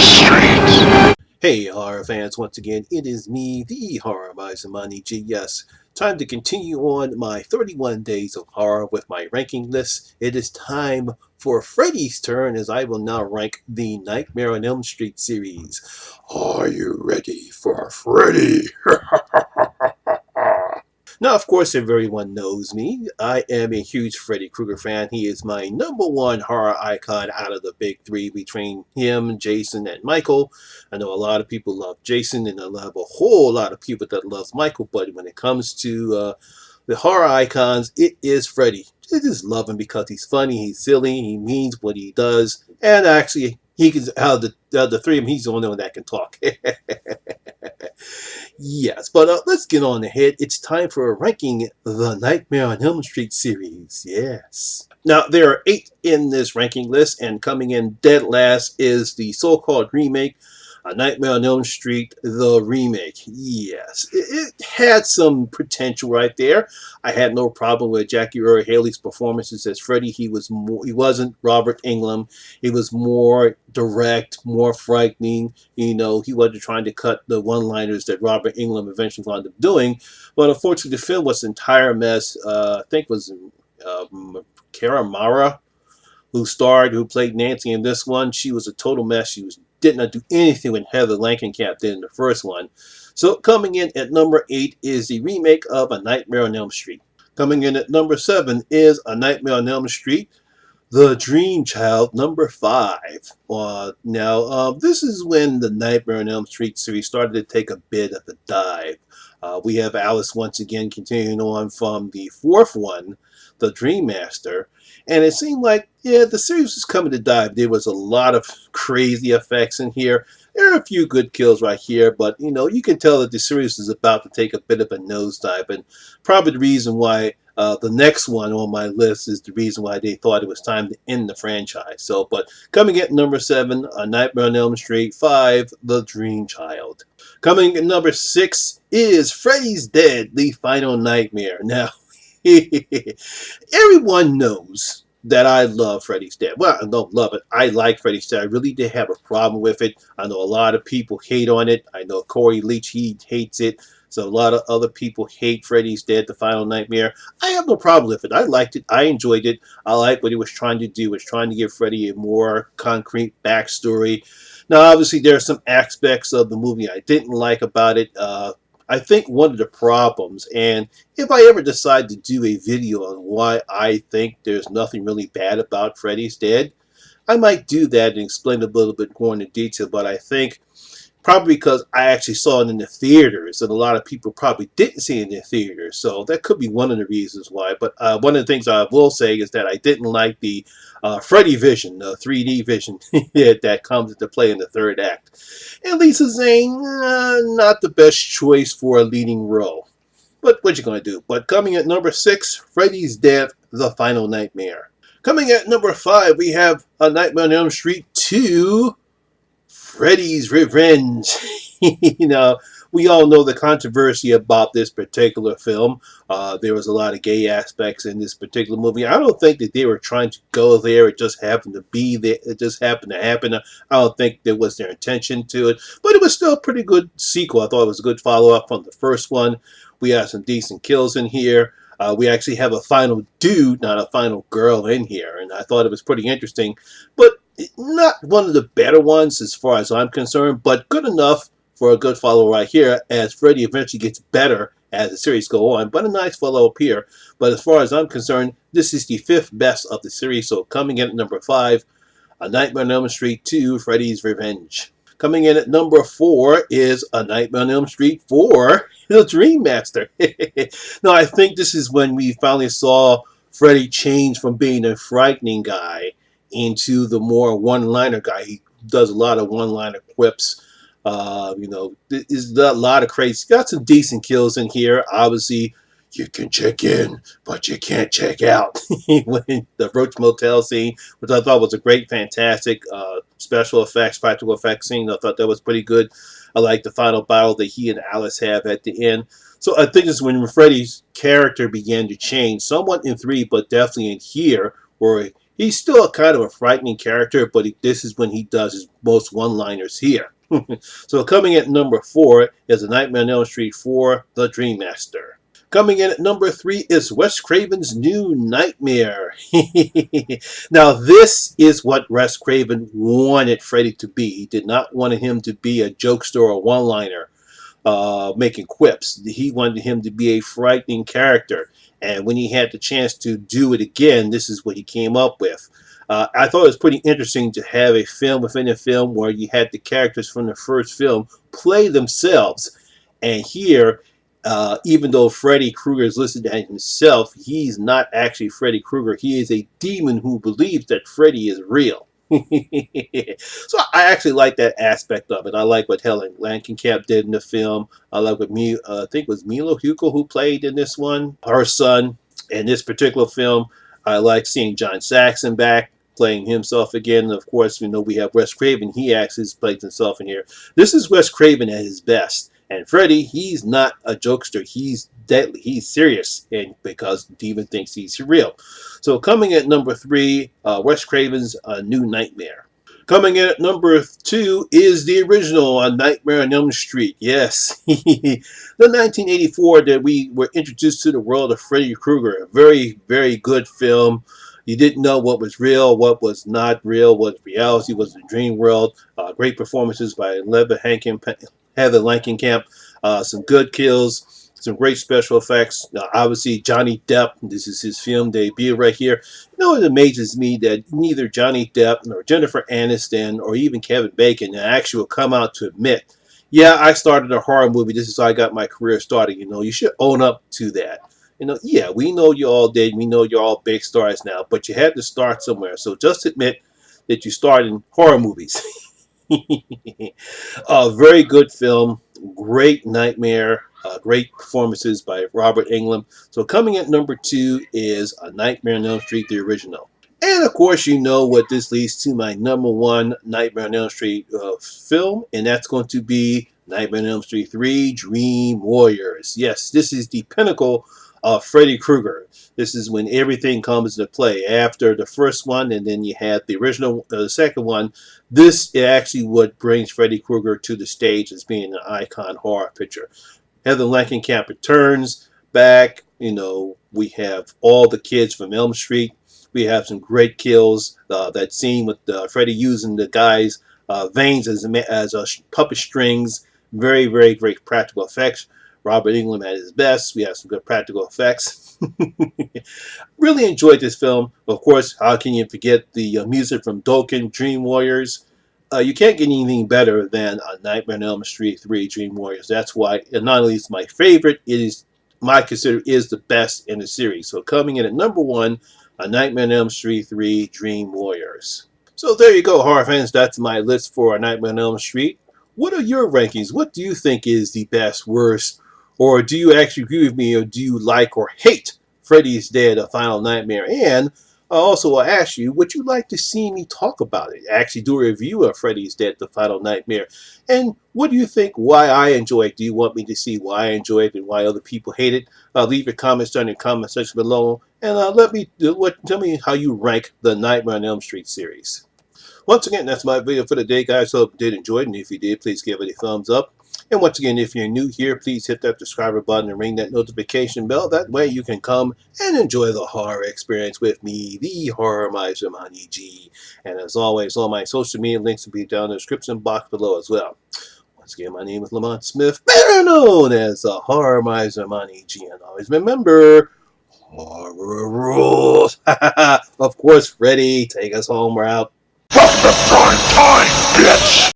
Street. Hey horror fans, once again, it is me, the Horror Miser Monty G. Yes, time to continue on my 31 days of horror with my ranking list. It is time for Freddy's turn as I will now rank the Nightmare on Elm Street series. Are you ready for Freddy? Now, of course, everyone knows me. I am a huge Freddy Krueger fan. He is my number one horror icon out of the big three between him, Jason, and Michael. I know a lot of people love Jason, and I have a whole lot of people that love Michael. But when it comes to the horror icons, it is Freddy. I just love him because he's funny, he's silly, he means what he does, and actually, he can. Out of the three of them, he's the only one that can talk. Yes, but let's get on ahead. It's time for ranking the Nightmare on Elm Street series. Yes. Now, there are 8 in this ranking list, and coming in dead last is the so-called remake, A Nightmare on Elm Street, the remake. Yes, it had some potential right there. I had no problem with Jackie Earle Haley's performances as Freddy. He wasn't Robert Englund. He was more direct, more frightening. You know, he wasn't trying to cut the one-liners that Robert Englund eventually wound up doing. But unfortunately, the film was an entire mess. I think it was Cara Mara who played Nancy in this one. She was a total mess. Did not do anything when Heather Langenkamp did in the first one. So coming in at number 8 is the remake of A Nightmare on Elm Street. Coming in at number 7 is A Nightmare on Elm Street, The Dream Child, number 5. Now, this is when the Nightmare on Elm Street series started to take a bit of a dive. We have Alice once again continuing on from the 4th one, The Dream Master. And it seemed like, yeah, the series was coming to dive. There was a lot of crazy effects in here. There are a few good kills right here, but, you know, you can tell that the series is about to take a bit of a nosedive. And probably the reason why the next one on my list is the reason why they thought it was time to end the franchise. So, but coming at number 7, A Nightmare on Elm Street, 5, The Dream Child. Coming at number 6 is Freddy's Dead, The Final Nightmare. Now, everyone knows that I love Freddy's Dead. Well, I don't love it. I like Freddy's Dead. I really did have a problem with it. I know a lot of people hate on it. I know Corey Leach, he hates it. So a lot of other people hate Freddy's Dead, The Final Nightmare. I have no problem with it. I liked it. I enjoyed it. I like what it was trying to do. It was trying to give Freddy a more concrete backstory. Now, obviously, there are some aspects of the movie I didn't like about it. I think one of the problems, and if I ever decide to do a video on why I think there's nothing really bad about Freddy's Dead, I might do that and explain a little bit more in detail, but I think probably because I actually saw it in the theaters, and a lot of people probably didn't see it in the theaters, so that could be one of the reasons why. But one of the things I will say is that I didn't like the Freddy vision, the 3D vision that comes into play in the third act. And Lisa Zane, not the best choice for a leading role. But what you gonna do? But coming at number 6, Freddy's Dead, The Final Nightmare. Coming at number 5, we have A Nightmare on Elm Street 2, Freddy's Revenge. You know, we all know the controversy about this particular film. There was a lot of gay aspects in this particular movie. I don't think that they were trying to go there. It just happened to be there. It just happened to happen. I don't think there was their intention to it. But it was still a pretty good sequel. I thought it was a good follow-up from the first one. We have some decent kills in here. We actually have a final dude, not a final girl in here. And I thought it was pretty interesting. But not one of the better ones as far as I'm concerned, but good enough for a good follow right here as Freddy eventually gets better as the series go on, but a nice follow up here. But as far as I'm concerned, this is the 5th best of the series, so coming in at number 5, A Nightmare on Elm Street 2, Freddy's Revenge. Coming in at number 4 is A Nightmare on Elm Street 4, The Dream Master. Now, I think this is when we finally saw Freddy change from being a frightening guy into the more one-liner guy. He does a lot of one-liner quips. You know, there's a lot of crazy. Got some decent kills in here. Obviously, you can check in, but you can't check out. When the Roach Motel scene, which I thought was a great, fantastic special effects, practical effects scene. I thought that was pretty good. I like the final battle that he and Alice have at the end. So I think it's when Freddy's character began to change, somewhat in 3, but definitely in here, where He's still a kind of a frightening character, but this is when he does his most one-liners here. So coming at number 4 is A Nightmare on Elm Street 4, The Dream Master. Coming in at number 3 is Wes Craven's New Nightmare. Now, this is what Wes Craven wanted Freddy to be. He did not want him to be a jokester or one-liner making quips. He wanted him to be a frightening character. And when he had the chance to do it again, this is what he came up with. I thought it was pretty interesting to have a film within a film where you had the characters from the first film play themselves. And here, even though Freddy Krueger is listed as himself, he's not actually Freddy Krueger. He is a demon who believes that Freddy is real. So I actually like that aspect of it. I like what Helen Langenkamp did in the film. I like what I think it was Milo Hukel who played in this one, her son. In this particular film, I like seeing John Saxon back playing himself again. And of course, we have Wes Craven. He actually plays himself in here. This is Wes Craven at his best. And Freddy, he's not a jokester. He's deadly. He's serious, and because Demon thinks he's real. So coming at number 3, Wes Craven's New Nightmare. Coming in at number 2 is the original A Nightmare on Elm Street. Yes, the 1984 that we were introduced to the world of Freddy Krueger. A very, very good film. You didn't know what was real, what was not real, what reality was the dream world. Great performances by Heather Langenkamp, some good kills, some great special effects. Obviously, Johnny Depp, this is his film debut right here. It amazes me that neither Johnny Depp nor Jennifer Aniston or even Kevin Bacon actually will come out to admit, yeah, I started a horror movie. This is how I got my career started. You should own up to that. Yeah, we know you all did. We know you're all big stars now, but you had to start somewhere. So just admit that you started in horror movies. A very good film, great nightmare, great performances by Robert Englund. So coming at number 2 is A Nightmare on Elm Street, the original. And of course, you know what this leads to my number 1 Nightmare on Elm Street film, and that's going to be Nightmare on Elm Street 3, Dream Warriors. Yes, this is the pinnacle of Freddy Krueger. This is when everything comes into play. After the first one, and then you had the original, the second one, this is actually what brings Freddy Krueger to the stage as being an icon horror picture. Heather Langenkamp returns back. We have all the kids from Elm Street. We have some great kills. That scene with Freddy using the guy's veins as puppet strings. Very, very great practical effects. Robert Englund at his best. We have some good practical effects. Really enjoyed this film. Of course, how can you forget the music from Dokken, Dream Warriors? You can't get anything better than A Nightmare on Elm Street 3, Dream Warriors. That's why it not only is my favorite, it is consider is the best in the series. So coming in at number 1, A Nightmare on Elm Street 3, Dream Warriors. So there you go, horror fans. That's my list for A Nightmare on Elm Street. What are your rankings? What do you think is the best, worst? Or do you actually agree with me, or do you like or hate Freddy's Dead, A Final Nightmare? And I also will ask you, would you like to see me talk about it? Actually do a review of Freddy's Dead, The Final Nightmare. And what do you think, why I enjoy it? Do you want me to see why I enjoy it and why other people hate it? Leave your comments down in the comment section below. And tell me how you rank the Nightmare on Elm Street series. Once again, that's my video for the day, guys. Hope you did enjoy it. And if you did, please give it a thumbs up. And once again, if you're new here, please hit that subscriber button and ring that notification bell. That way you can come and enjoy the horror experience with me, the Horror Miser Monty G. And as always, all my social media links will be down in the description box below as well. Once again, my name is Lamont Smith, better known as the Horror Miser Monty G. And always remember, horror rules. Of course, Freddy, take us home. We're out. From the prime time, bitch!